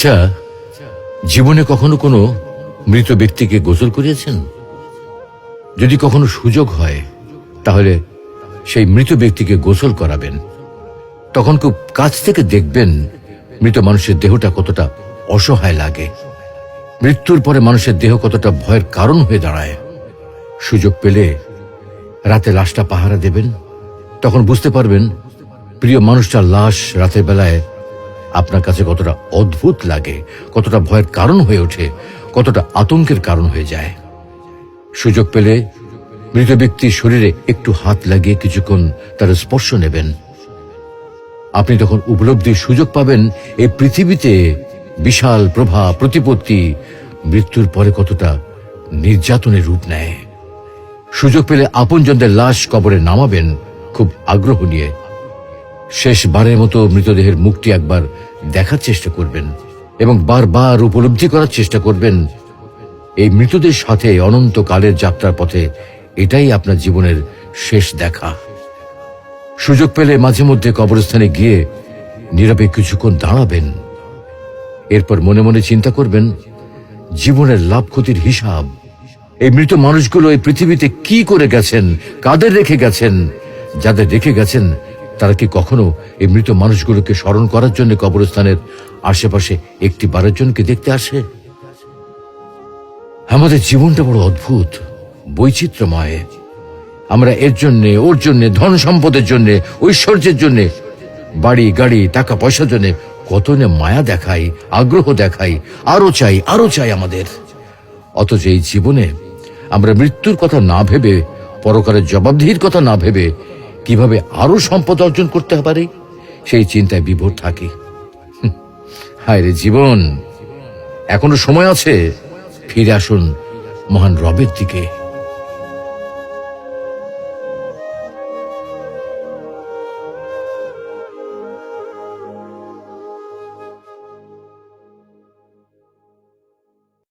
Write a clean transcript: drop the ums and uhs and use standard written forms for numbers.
আচ্ছা, জীবনে কখনো কোনো মৃত ব্যক্তিকে গোসল করিয়েছেন? যদি কখনো সুযোগ হয় তাহলে সেই মৃত ব্যক্তিকে গোসল করাবেন। তখন খুব কাছ থেকে দেখবেন মৃত মানুষের দেহটা কতটা অসহায় লাগে, মৃত্যুর পরে মানুষের দেহ কতটা ভয়ের কারণ হয়ে দাঁড়ায়। সুযোগ পেলে রাতে লাশটা পাহারা দেবেন, তখন বুঝতে পারবেন প্রিয় মানুষটার লাশ রাতের বেলায় আপনার কাছে কতটা অদ্ভুত লাগে, কতটা ভয়ের কারণ হয়ে ওঠে, কতটা আতঙ্কের কারণ হয়ে যায়। সুযোগ পেলে মৃত ব্যক্তির শরীরে একটু হাত লাগিয়ে কিছুক্ষণ তার স্পর্শ নেবেন। আপনি তখন উপলব্ধির সুযোগ পাবেন এই পৃথিবীতে বিশাল প্রভা প্রতিপত্তি মৃত্যুর পরে কতটা নির্যাতনের রূপ নেয়। সুযোগ পেলে আপনজনদের লাশ কবরে নামাবেন খুব আগ্রহ নিয়ে। শেষবারের মতো মৃতদেহের মুখটি একবার দেখার চেষ্টা করবেন এবং বারবার উপলব্ধি করার চেষ্টা করবেন এই মৃতদের সাথে অনন্তকালের যাত্রার পথে এটাই আপনার জীবনের শেষ দেখা। সুযোগ পেলে মাঝে মধ্যে কবরস্থানে গিয়ে নীরবে কিছুক্ষণ দাঁড়াবেন। এরপর মনে মনে চিন্তা করবেন জীবনের লাভ ক্ষতির হিসাব। এই মৃত মানুষগুলো এই পৃথিবীতে কি করে গেছেন, কাদের রেখে গেছেন। যাদের রেখে গেছেন তারা কি কখনো এই মৃত মানুষগুলোকে স্মরণ করার জন্য কবরস্থানের আশেপাশে একটি বারের জনকে দেখতে আসে? আমাদের জীবনটা বড় অদ্ভুত, বৈচিত্র্যময়। আমরা এর জন্য ওর জন্য, ধন সম্পদের জন্য, ঐশ্বর্যের জন্য, বাড়ি গাড়ি টাকা পয়সার জন্য কত না মায়া দেখাই, আগ্রহ দেখাই, আরো চাই আমাদের। অথচ এই জীবনে আমরা মৃত্যুর কথা না ভেবে, পরকালের জবাবদিহির কথা না ভেবে কিভাবে আরো সম্পদ অর্জন করতে পারি সেই চিন্তায় বিভোর থাকি। হায় রে জীবন, এখনো সময় আছে, ফিরে আসুন মহান রবের দিকে।